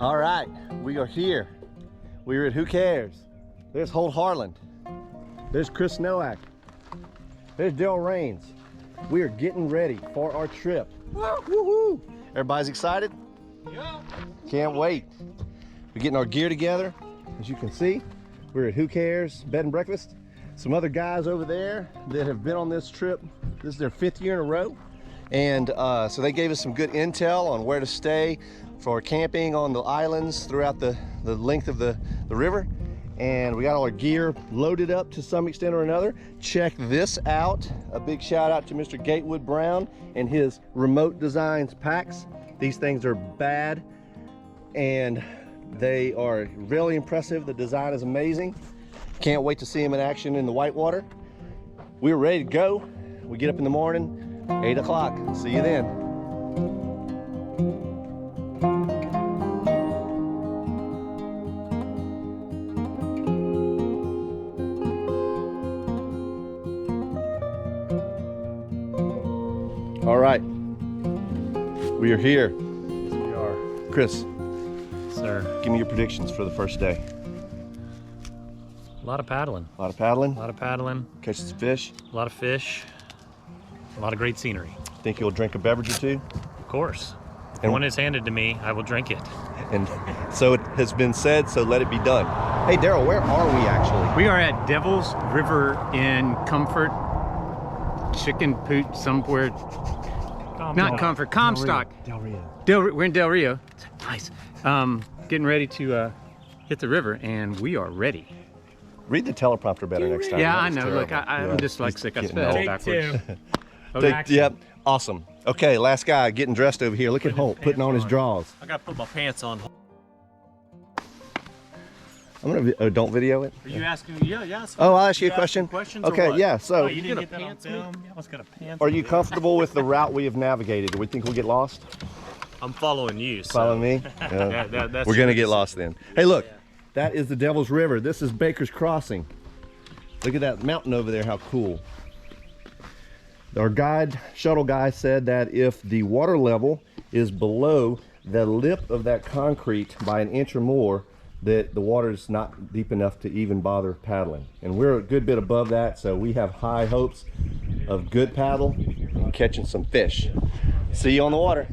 All right, we are here. We're at Who Cares. There's Holt Harland. There's Chris Nowak. There's Daryl Rains. We are getting ready for our trip. Woo-hoo! Everybody's excited? Yeah. Can't wait. We're getting our gear together. As you can see, we're at Who Cares Bed and Breakfast. Some other guys over there that have been on this trip. This is their 5th year in a row. And so they gave us some good intel on where to stay for camping on the islands throughout the length of the river. And we got all our gear loaded up to some extent or another. Check this out. A big shout out to Mr. Gatewood Brown and his Remote Designs packs. These things are bad and they are really impressive. The design is amazing. Can't wait to see them in action in the whitewater. We're ready to go. We get up in the morning, 8 o'clock. See you then. All right, we are here. Yes, we are. Chris, Sir. give me your predictions for the first day. A lot of paddling. A lot of paddling, A lot of paddling. catching some fish. A lot of fish. A lot of great scenery. Think you'll drink a beverage or two? Of course. And- When it's handed to me, I will drink it. And so it has been said, so let it be done. Hey, Daryl, where are we actually? We are at Devil's River in Comfort, Chicken Poot somewhere. Not Comfort, Comstock. We're in Del Rio. Nice. Getting ready to hit the river, and we are ready. Read the teleprompter better next time. Yeah, That I was know. terrible. Look, I'm Yeah. dyslexic. I Getting spell old. backwards. Yep, awesome. Okay, last guy getting dressed over here. Look at Holt putting on his drawers. I gotta put my pants on. I'm gonna don't video it. Are you asking? Yeah. Oh, I'll ask you a asking question. Questions or Okay, what? yeah. So, Oh, you didn't get that on film? Yeah, I was gonna pants. are you comfortable with the route we have navigated? Do we think we'll get lost? I'm following you. So. Follow me. That's We're gonna your get lost then. Hey, look, that is the Devil's River. This is Baker's Crossing. Look at that mountain over there. How cool. Our shuttle guy said that if the water level is below the lip of that concrete by an inch or more, that the water is not deep enough to even bother paddling. And we're a good bit above that, so we have high hopes of good paddle and catching some fish. See you on the water.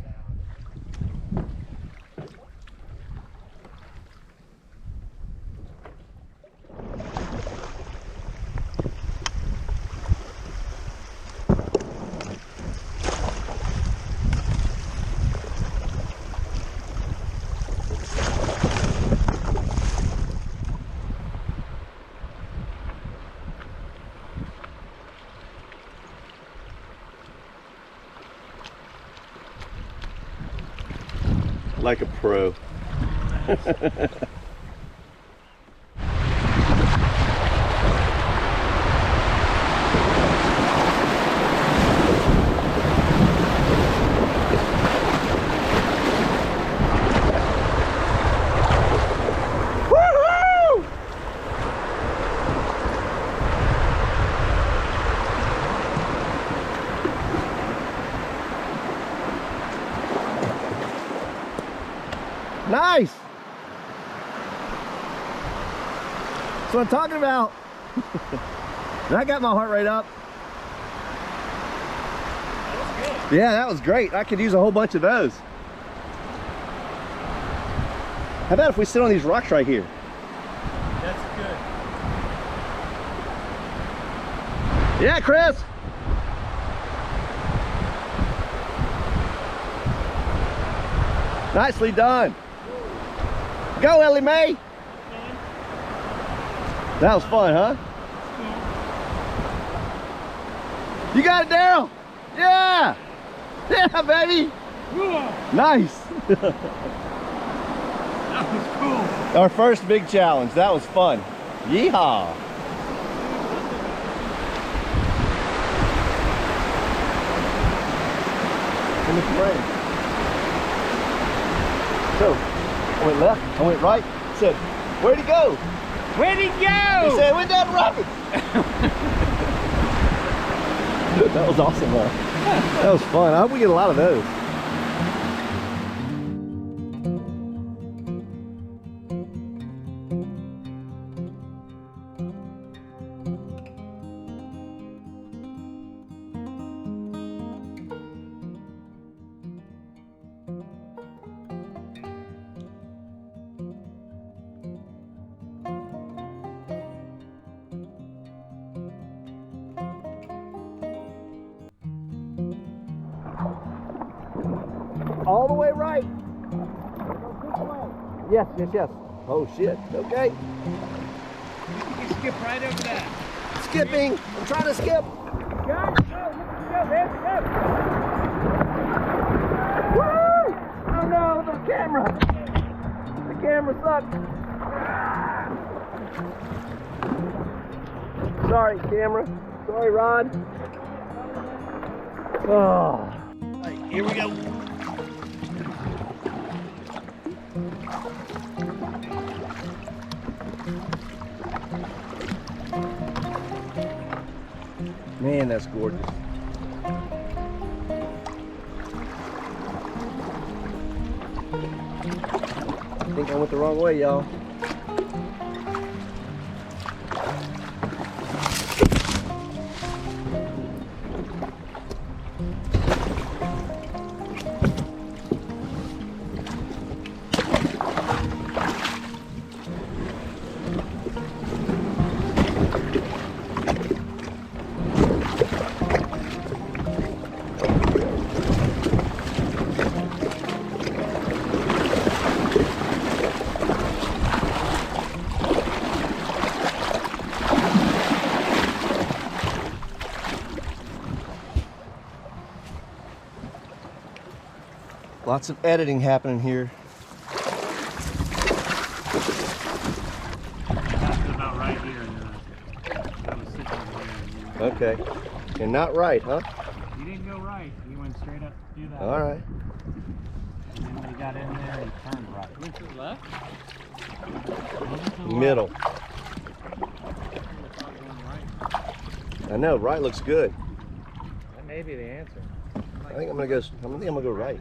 Like a pro. Woo-hoo! Nice. That's what I'm talking about. And I got my heart rate up. That was good. Yeah, that was great. I could use a whole bunch of those. How about if we sit on these rocks right here? That's good. Yeah, Chris. Nicely done. Go, Ellie Mae. That was fun, huh? You got it, Daryl. Yeah. Yeah, baby. Nice. That was cool. Our first big challenge. That was fun. Yeehaw. In the frame. So, I went left, I went right, said, where'd he go? Where'd he go? He said, went down the rapids. That was awesome, though. That was fun. I hope we get a lot of those. all the way right. Yes, yes, yes. Oh shit. Okay. You skip right over that. Skipping. I'm trying to skip. Guys, go, there we go. Woo! Oh no, the camera. The camera sucks. Sorry, camera. Sorry, Rod. Oh. All right, here we go. Man, that's gorgeous. I think I went the wrong way, y'all. Lots of editing happening here. That's about right here. I was sitting over here. Okay. And not right, huh? You didn't go right. You went straight up to do that. All right. And then when you got in there, you turned right. Went to the left? Went to the Middle. left. I know, right looks good. That may be the answer. I think I'm gonna go go right.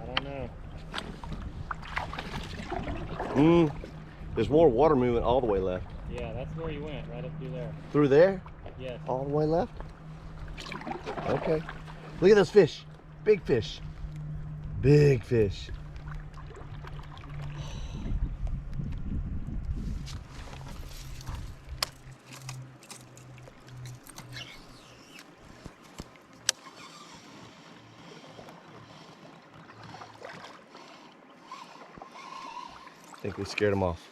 I don't know. There's more water movement all the way left. Yeah, that's where you went, right up through there. Through there? Yes. All the way left? Okay. Look at those fish. Big fish. Big fish. I think we scared them off.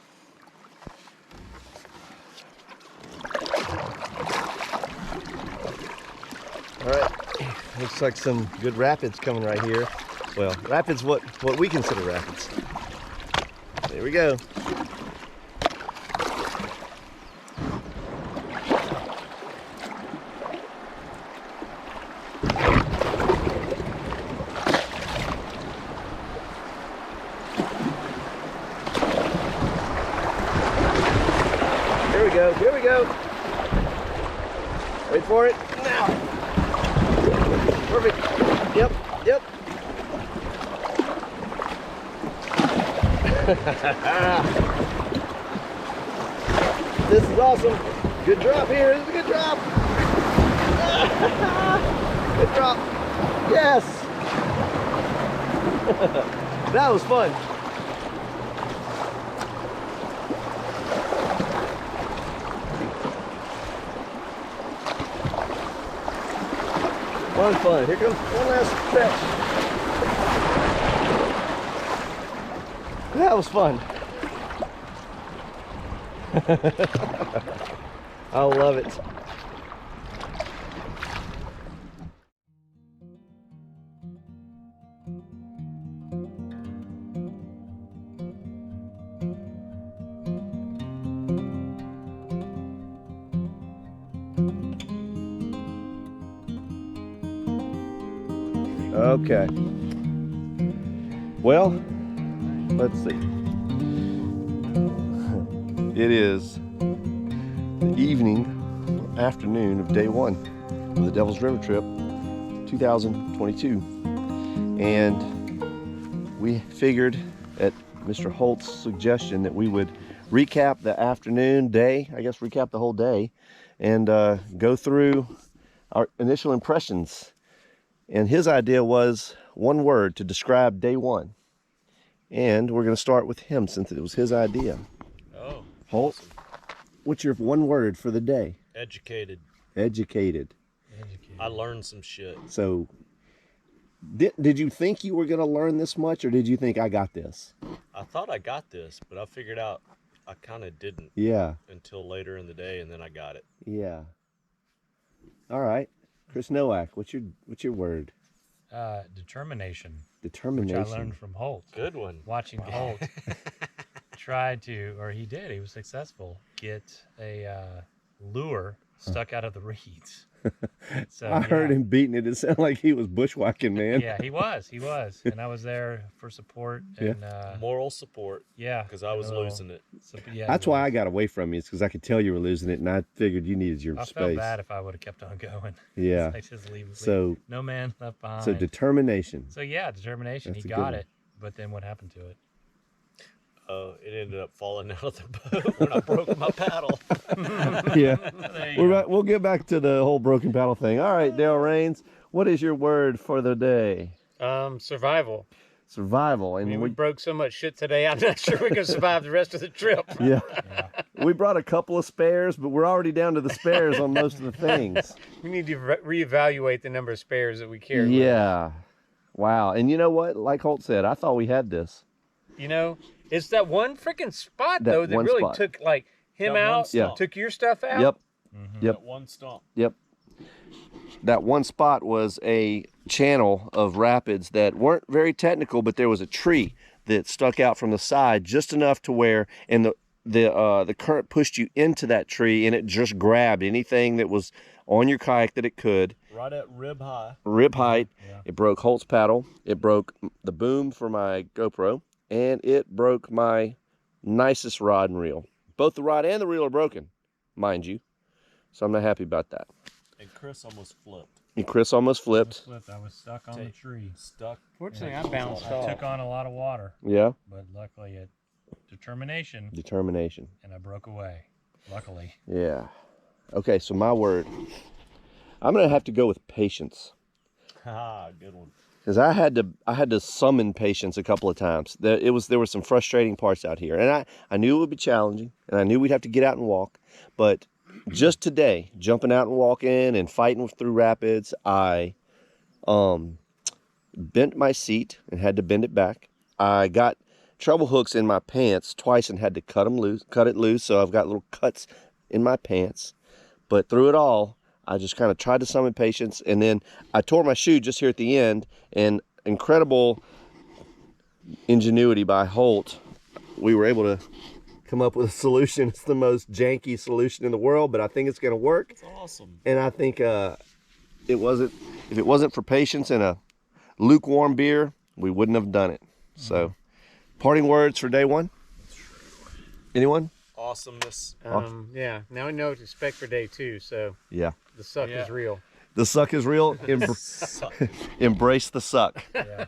All right, looks like some good rapids coming right here. Well, rapids, what we consider rapids. There we go. Here we go, here we go. Wait for it, now. Perfect, yep, yep. This is awesome. Good drop here, this is a good drop. Good drop, yes. That was fun. Fun. Here comes one last stretch. That was fun. I love it. Okay. Well, let's see. It is the afternoon of day one of the Devil's River trip 2022. And we figured at Mr. Holt's suggestion that we would recap the recap the whole day and go through our initial impressions. And his idea was one word to describe day one. And we're going to start with him since it was his idea. Oh. Holt, Awesome. What's your one word for the day? Educated. Educated. I learned some shit. So Did you think you were going to learn this much, or did you think I got this? I thought I got this, but I figured out I kind of didn't Yeah. until later in the day, and then I got it. Yeah. All right. Chris Nowak, what's your word? Determination, Determination. which I learned from Holt. Good one. Watching Holt try to, or he did, he was successful, get a lure stuck out of the reeds. So I heard him beating it. It sounded like he was bushwhacking, man. Yeah, he was. And I was there for support and Moral support, yeah, because I was a little- losing it. So, yeah, That's why I got away from you. It's because I could tell you were losing it, and I figured you needed your I space. felt bad if I would have kept on going. Yeah. I just leave. So, no man left behind. so determination. So yeah, determination. That's He a good got one. it, but then what happened to it? It ended up falling out of the boat when I broke my paddle. Yeah. There you go. We'll get back to the whole broken paddle thing. All right, Dale Rains, what is your word for the day? Survival. Survival. I And mean, we broke so much shit today, I'm not sure we can survive the rest of the trip. yeah. We brought a couple of spares, but we're already down to the spares on most of the things. We need to reevaluate the number of spares that we carry. with us. Yeah. Wow. And you know what? Like Holt said, I thought we had this. You know, it's that one freaking spot, That though, that one really spot. took, like, him That one out, stump. took your stuff out. Yep. Mm-hmm. Yep. That one stump. Yep. That one spot was a channel of rapids that weren't very technical, but there was a tree that stuck out from the side just enough to where, and the current pushed you into that tree, and it just grabbed anything that was on your kayak that it could. Right at rib high. Rib height. Yeah. It broke Holt's paddle. It broke the boom for my GoPro, and it broke my nicest rod and reel. Both the rod and the reel are broken, mind you. So I'm not happy about that. And Chris almost flipped. And Chris almost flipped. I was stuck on the tree. Stuck. Fortunately, Yeah. I bounced I off. took on a lot of water, Yeah. but luckily it determination, Determination. and I broke away. Luckily. Yeah. Okay, so my word. I'm gonna have to go with patience. Ah, good one. Because I had to summon patience a couple of times. There were some frustrating parts out here. And I knew it would be challenging, and I knew we'd have to get out and walk. But just today, jumping out and walking and fighting through rapids, I bent my seat and had to bend it back. I got treble hooks in my pants twice and had to cut it loose, so I've got little cuts in my pants. But through it all, I just kind of tried to summon patience, and then I tore my shoe just here at the end, and incredible ingenuity by Holt, we were able to come up with a solution. It's the most janky solution in the world, but I think it's going to work. It's awesome. And I think if it wasn't for patience and a lukewarm beer, we wouldn't have done it. So, parting words for day one? Anyone? Awesomeness. Yeah, now we know what to expect for day 2, so Yeah. the suck Yeah. is real. The suck is real. Embrace the suck. Yeah.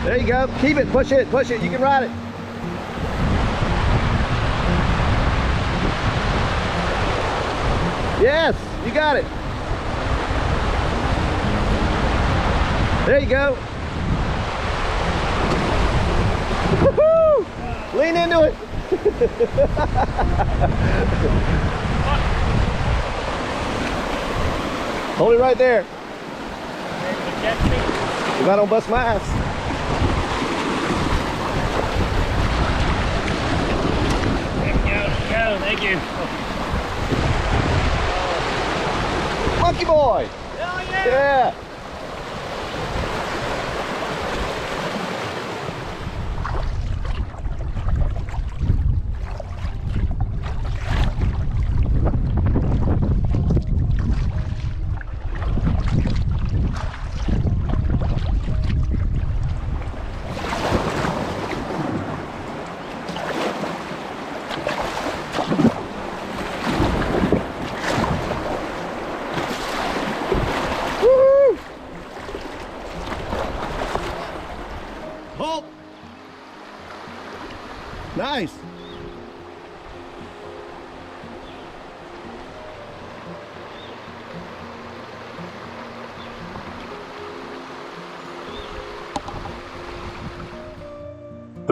There you go. Keep it. Push it. Push it. You can ride it. Yes, you got it. There you go. Woohoo! Lean into it. Hold it right there. If I don't bust my ass. Go, thank you. Monkey boy. Yeah.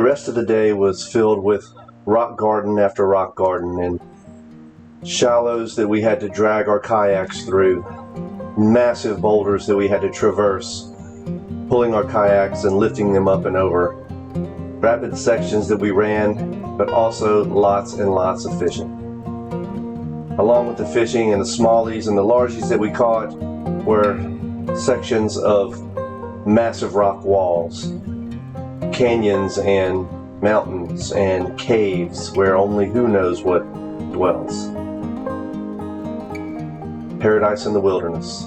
rest of the day was filled with rock garden after rock garden and shallows that we had to drag our kayaks through, massive boulders that we had to traverse, pulling our kayaks and lifting them up and over, rapid sections that we ran, but also lots and lots of fishing. Along with the fishing and the smallies and the largies that we caught were sections of massive rock walls, canyons and mountains and caves where only who knows what dwells. Paradise in the wilderness.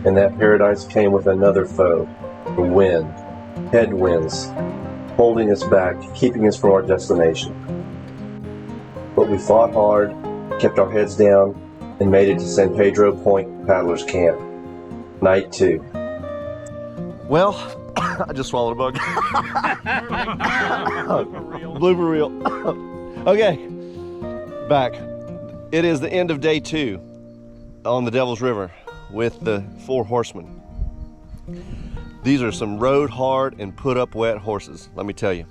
And that paradise came with another foe, the wind, headwinds, holding us back, keeping us from our destination. But we fought hard, kept our heads down, and made it to San Pedro Point Paddlers Camp. Night 2. Well, I just swallowed a bug. Blooper reel. Okay, back. It is the end of day 2 on the Devil's River with the 4 horsemen. These are some rode hard and put up wet horses, let me tell you.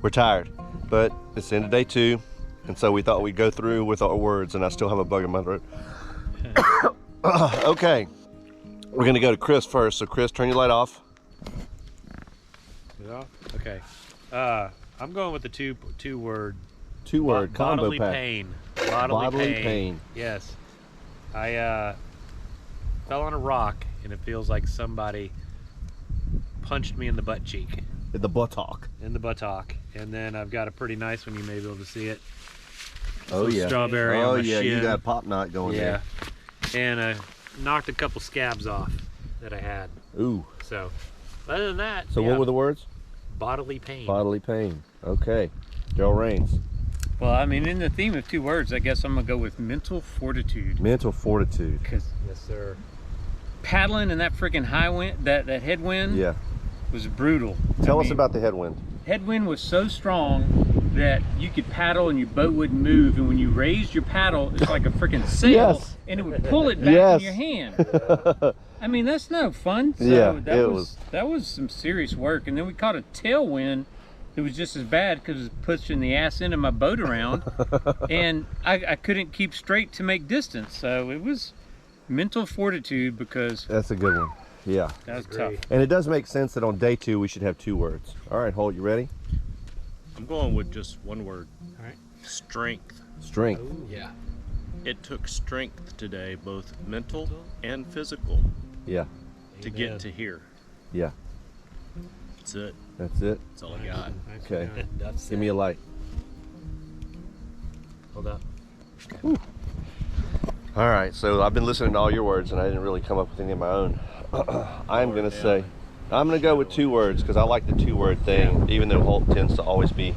We're tired, but it's the end of day 2, and so we thought we'd go through with our words, and I still have a bug in my throat. Okay, we're gonna go to Chris first, so Chris, turn your light off. Yeah. Okay. I'm going with the two word. 2-word combo bodily pack. pain. Bodily pain. pain. Yes. I fell on a rock and it feels like somebody punched me in the butt cheek. The buttock. In the buttock. And then I've got a pretty nice one, you may be able to see it. Oh Some yeah. strawberry Oh on my yeah, you shin. got a pop knot going Yeah. And I knocked a couple scabs off that I had. there. Ooh. So other than that, So yeah, what were the words? bodily pain. Bodily pain. Okay. Daryl Rains. Well, I mean, in the theme of 2 words, I guess I'm gonna go with mental fortitude. Mental fortitude. Because Yes, sir. paddling in that freaking high wind, that headwind, Yeah. was brutal. Tell I us mean, about the headwind. headwind was so strong that you could paddle and your boat wouldn't move, and when you raised your paddle, it's like a freaking sail, Yes. and it would pull it back Yes. in your hand. I mean, that's no fun. So Yeah, that that was some serious work. And then we caught a tailwind that was just as bad because it was pushing the ass end of my boat around, and I couldn't keep straight to make distance. So it was mental fortitude because That's a good one. Yeah. that was Agree. tough. And it does make sense that on day 2 we should have 2 words. All right, Holt, you ready? I'm going with just one word. All right. Strength. Strength. Yeah. It took strength today, both mental and physical, Yeah. to Amen. get to here. Yeah. That's it. That's it. That's all I got. Okay. That's Give me a light. Hold up. All right, so I've been listening to all your words and I didn't really come up with any of my own. I'm gonna say, I'm gonna go with 2 words because I like the 2-word thing, even though Holt tends to always be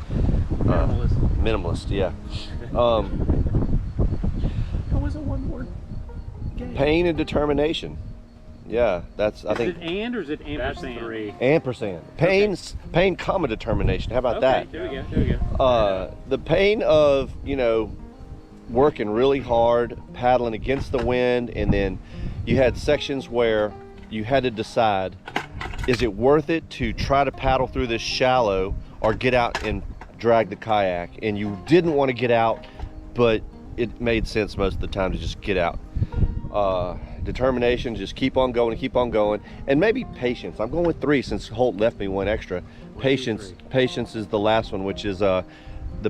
minimalist. Yeah. That was a 1-word game. Pain and determination. Yeah, that's, I Is think, it and or is it That's ampersand? 3. ampersand. Pain, comma, determination. How about that? There we go. There we go. The pain of, you know, working really hard, paddling against the wind, and then you had sections where you had to decide, is it worth it to try to paddle through this shallow or get out and drag the kayak? And you didn't want to get out, but it made sense most of the time to just get out. Determination, just keep on going, and maybe patience. I'm going with 3 since Holt left me 1 extra. Patience is the last one, which is the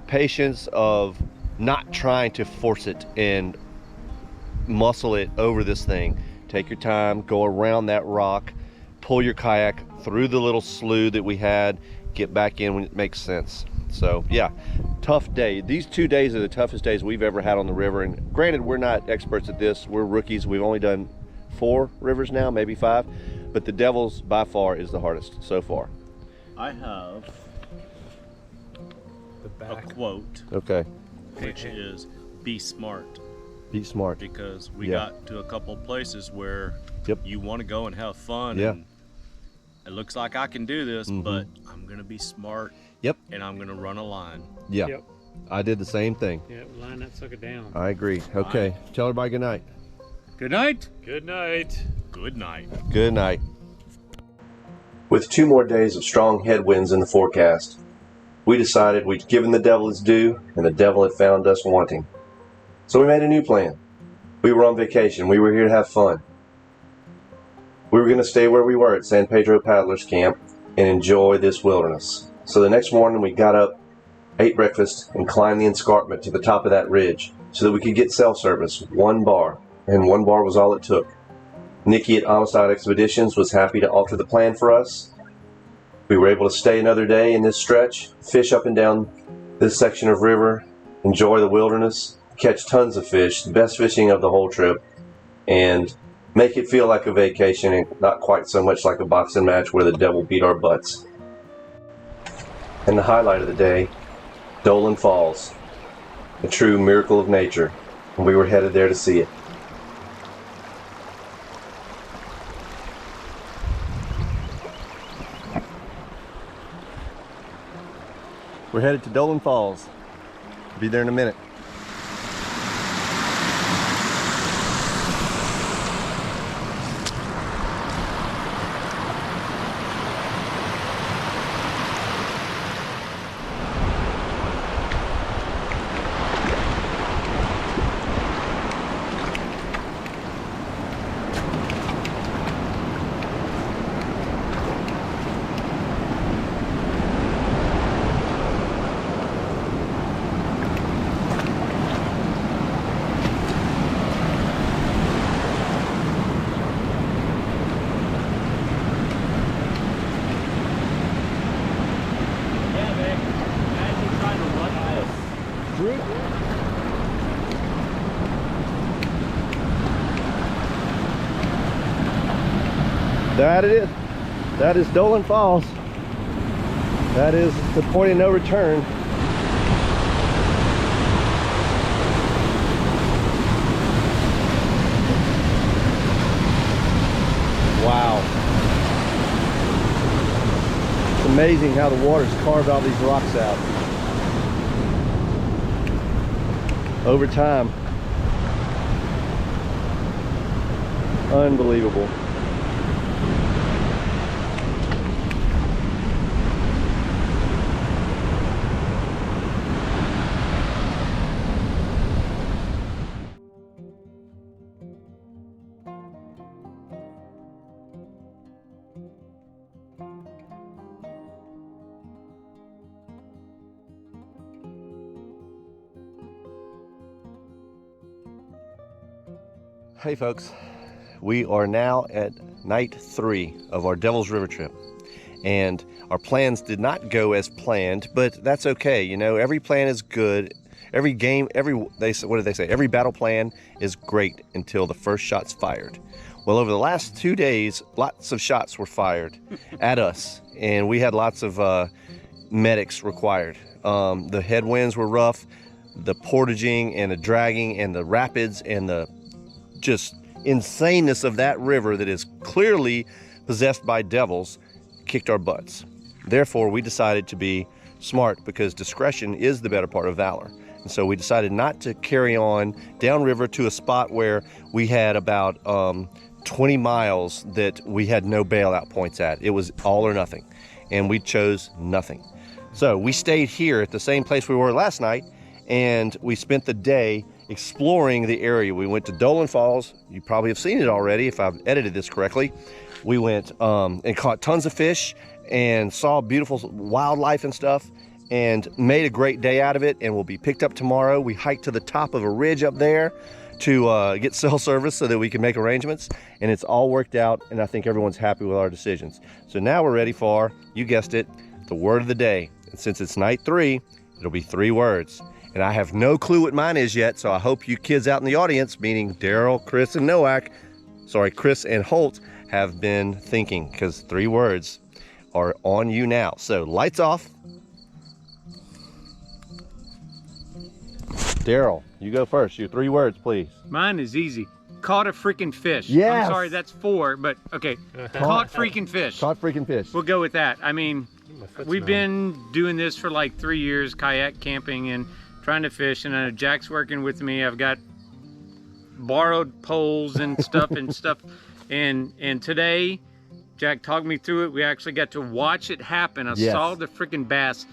patience of not trying to force it and muscle it over this thing. Take your time, go around that rock, pull your kayak through the little slough that we had, get back in when it makes sense. So yeah, tough day. These 2 days are the toughest days we've ever had on the river. And granted, we're not experts at this. We're rookies. We've only done 4 rivers now, maybe 5. But the Devil's by far is the hardest so far. I have The a back. quote, Okay, which is be smart, be smart. because we Yeah. got to a couple places where Yep. you want to go and have fun. Yeah. And it looks like I can do this, Mhm. but I'm going to be smart. Yep. And I'm going to run a line. Yeah, Yep. I did the same thing. Yeah, line that sucker down. I agree. Okay, tell everybody good night. Good night. Good night. Good night. Good night. With 2 more days of strong headwinds in the forecast, we decided we'd given the devil his due, and the devil had found us wanting. So we made a new plan. We were on vacation. We were here to have fun. We were going to stay where we were at San Pedro Paddlers Camp and enjoy this wilderness. So the next morning we got up, ate breakfast, and climbed the escarpment to the top of that ridge so that we could get cell service, 1 bar, and 1 bar was all it took. Nikki at Amistad Expeditions was happy to alter the plan for us. We were able to stay another day in this stretch, fish up and down this section of river, enjoy the wilderness, catch tons of fish, the best fishing of the whole trip, and make it feel like a vacation and not quite so much like a boxing match where the devil beat our butts. And the highlight of the day, Dolan Falls, a true miracle of nature, and we were headed there to see it. We're headed to Dolan Falls. Be there in a minute. That it is. That is Dolan Falls. That is the point of no return. Wow. It's amazing how the water's carved all these rocks out over time. Unbelievable. Hey folks, we are now at night 3 of our Devil's River trip, and our plans did not go as planned, but that's okay. You know, every plan is good. Every game, what did they say? Every battle plan is great until the first shot's fired. Well, over the last 2 days, lots of shots were fired at us, and we had lots of medics required. The headwinds were rough, the portaging and the dragging and the rapids and the just insaneness of that river that is clearly possessed by devils kicked our butts. Therefore, we decided to be smart, because discretion is the better part of valor. And so we decided not to carry on downriver to a spot where we had about 20 miles that we had no bailout points at. It was all or nothing, and we chose nothing. So we stayed here at the same place we were last night, and we spent the day exploring the area. We went to Dolan Falls. You probably have seen it already if I've edited this correctly. We went and caught tons of fish and saw beautiful wildlife and stuff, and made a great day out of it, and we'll be picked up tomorrow. We hiked to the top of a ridge up there to get cell service so that we can make arrangements, and it's all worked out, and I think everyone's happy with our decisions. So now we're ready for, you guessed it, the word of the day. And since it's night 3, it'll be 3 words. And I have no clue what mine is yet, so I hope you kids out in the audience, meaning Daryl, Chris, and Chris and Holt, have been thinking, because 3 words are on you now. So lights off. Daryl, you go first. Your 3 words, please. Mine is easy. Caught a freaking fish. Yes. I'm sorry, that's 4, but okay. Caught freaking fish. Caught freaking fish. We'll go with that. I mean, we've been doing this for like 3 years, kayak camping and trying to fish, and I know Jack's working with me. I've got borrowed poles and stuff and today Jack talked me through it. We actually got to watch it happen. I Yes. saw the freaking bass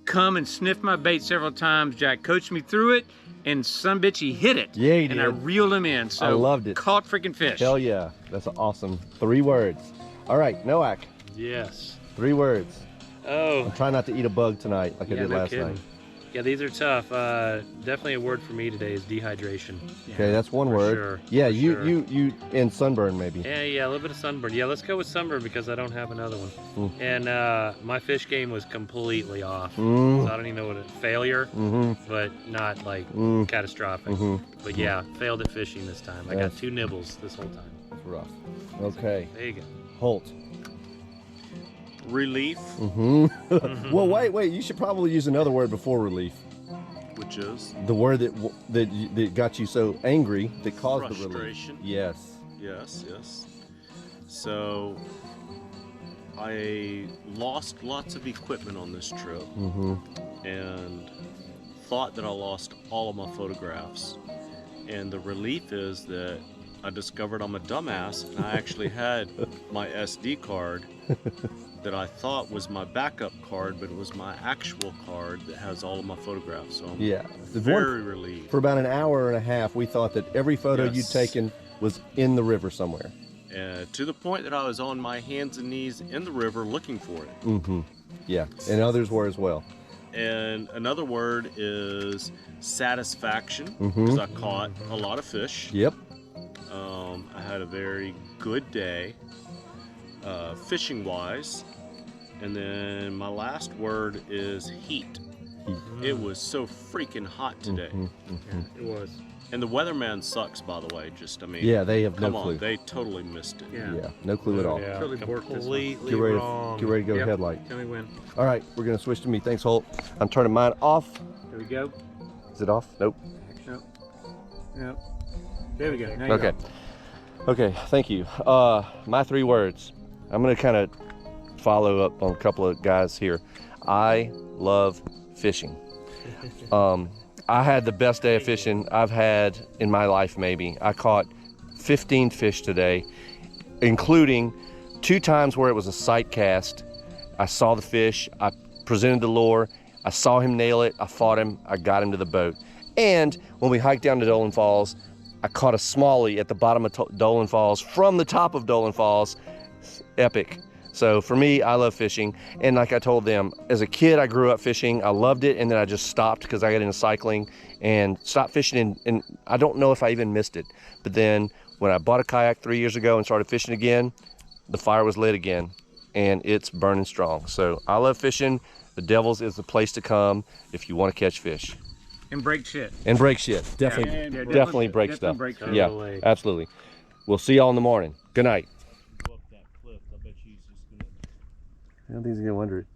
come and sniff my bait several times. Jack coached me through it, and some bitch, he hit it. Yeah, he and I did. reeled him in. So I loved it. Caught freaking fish. Hell yeah. That's awesome. 3 words. All right, Noak, Yes. 3 words. Oh, I'm trying not to eat a bug tonight like I did no last kidding. night. Yeah, these are tough. Definitely a word for me today is dehydration. Okay, that's one For word. sure, Yeah, for you sure. you and sunburn maybe. Yeah, a little bit of sunburn. Yeah, let's go with sunburn because I don't have another one. And my fish game was completely off. Mm. So I don't even know what failure, but not like catastrophic. But yeah, failed at fishing this time. I got That's- 2 nibbles this whole time. That's rough. Okay, There you go. Holt. Relief, Well, wait. You should probably use another word before relief. which is The word that got you so angry that caused the relief. frustration. Yes. Yes. So I lost lots of equipment on this trip and thought that I lost all of my photographs. And the relief is that I discovered I'm a dumbass and I actually had my SD card that I thought was my backup card, but it was my actual card that has all of my photographs. So I'm Yeah. very relieved. For about an hour and a half, we thought that every photo you'd Yes. taken was in the river somewhere. To the point that I was on my hands and knees in the river looking for it. Yeah, and others were as well. And another word is satisfaction, because I caught a lot of fish. Yep. I had a very good day, fishing wise. And then my last word is heat. It was so freaking hot today. It was. And the weatherman sucks, by the way. Yeah, they have no come clue. on, they totally missed it. Yeah, no clue at all. Yeah, Totally borked this one. completely Get ready, wrong. get ready to go Yep. headlight. Tell me when. All right, we're gonna switch to me. Thanks, Holt. I'm turning mine off. There we go. Is it off? Nope. Nope. Nope. There we go. Now you Okay. go. Okay, thank you. My 3 words. I'm gonna kind of follow up on a couple of guys here. I love fishing. I had the best day of fishing I've had in my life, maybe. I caught 15 fish today, including 2 times where it was a sight cast. I saw the fish, I presented the lure, I saw him nail it, I fought him, I got him to the boat. And when we hiked down to Dolan Falls, I caught a smallie at the bottom of Dolan Falls from the top of Dolan Falls. Epic. So for me, I love fishing. And like I told them, as a kid, I grew up fishing. I loved it. And then I just stopped because I got into cycling and stopped fishing. And I don't know if I even missed it. But then when I bought a kayak 3 years ago and started fishing again, the fire was lit again and it's burning strong. So I love fishing. The Devils is the place to come if you want to catch fish. And break shit. And break shit. Definitely, Yeah, definitely break definitely stuff. break shit. Yeah, Totally. absolutely. We'll see y'all in the morning. Good night. Go up that cliff. I bet you he's just gonna. I don't think he's gonna wonder it.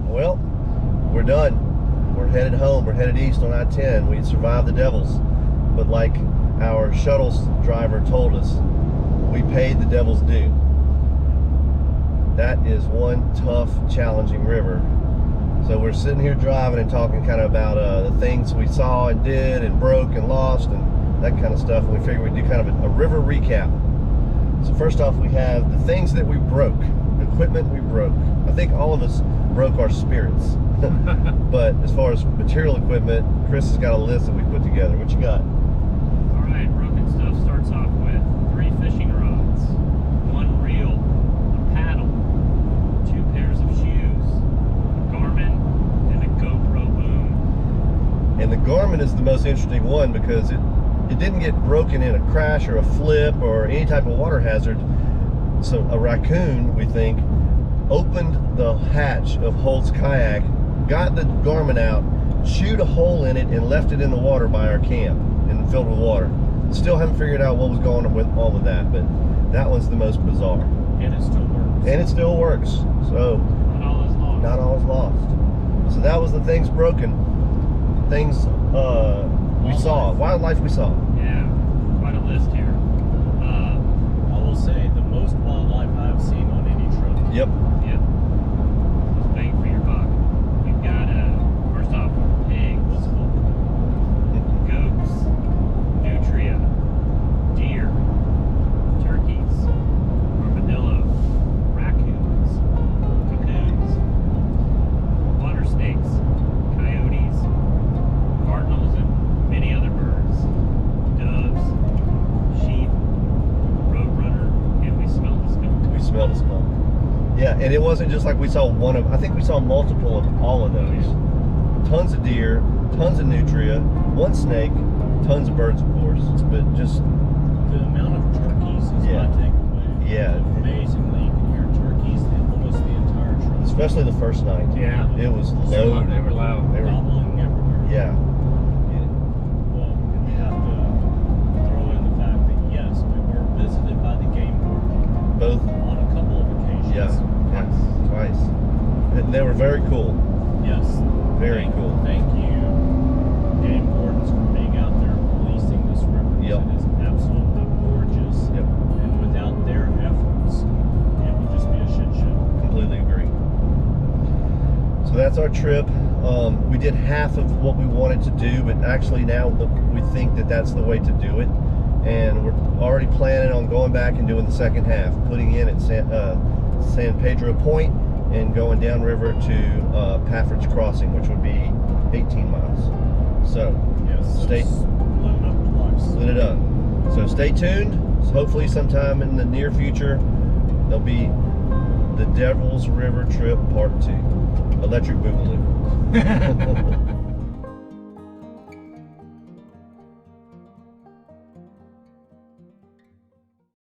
Well, we're done. We're headed home. We're headed east on I-10. We survived the Devils. But like our shuttles driver told us, we paid the Devils due. That is one tough, challenging river. So we're sitting here driving and talking kind of about the things we saw and did and broke and lost and that kind of stuff. And we figured we'd do kind of a river recap. So first off, we have the things that we broke, the equipment we broke. I think all of us broke our spirits. But as far as material equipment, Chris has got a list that we put together. What you got? All right, broken stuff starts off with 3 fishing rods, 1 reel, a paddle, 2 pairs of shoes, a Garmin, and a GoPro boom. And the Garmin is the most interesting one because it didn't get broken in a crash or a flip or any type of water hazard. So a raccoon, we think, opened the hatch of Holt's kayak, got the Garmin out, chewed a hole in it, and left it in the water by our camp and filled with water. Still haven't figured out what was going on with all of that, but that was the most bizarre. And it still works. And it still works. So Not all is lost. not all is lost. So that was the things broken, things we saw, wildlife we saw. Yeah, quite a list here. I will say the most wildlife I've seen on any trip. Yep. Yep. Just bang for your buck. We've got, first off, pigs, goats, nutria, deer, turkeys, armadillo, raccoons, cocoons, water snakes, coyotes, cardinals, and many other birds, doves, sheep, roadrunner, and we smell the skunk. We smelled a skunk. Yeah, and it wasn't just like we saw one of, I think we saw multiple of all of those. Tons of deer, tons of nutria, one snake, tons of birds, of course. But just, The amount of turkeys is Yeah. not taken away. Yeah. Amazingly, you can hear turkeys almost the entire trip. especially the first night. Yeah. It was They loaded. were loud. They were, Gobbling everywhere. yeah. Well, and you have to throw in the fact that yes, we were visited by the game warden Both, on a couple of occasions. yeah, twice. And they were very cool. Yes. Very Thank- cool. Thank you, game wardens, for being out there policing this river. 'Cause Yep. It is absolutely gorgeous. Yep. And without their efforts, it would just be a shit show. Completely agree. So that's our trip. We did half of what we wanted to do, but actually now we think that that's the way to do it. And we're already planning on going back and doing the second half, putting in at San Pedro Point and going downriver to Pafford's Crossing, which would be 18 miles. So Yes. So Stay- split it up twice. split it up. So stay tuned. So hopefully sometime in the near future, there'll be the Devil's River Trip Part 2. Electric Boogaloo.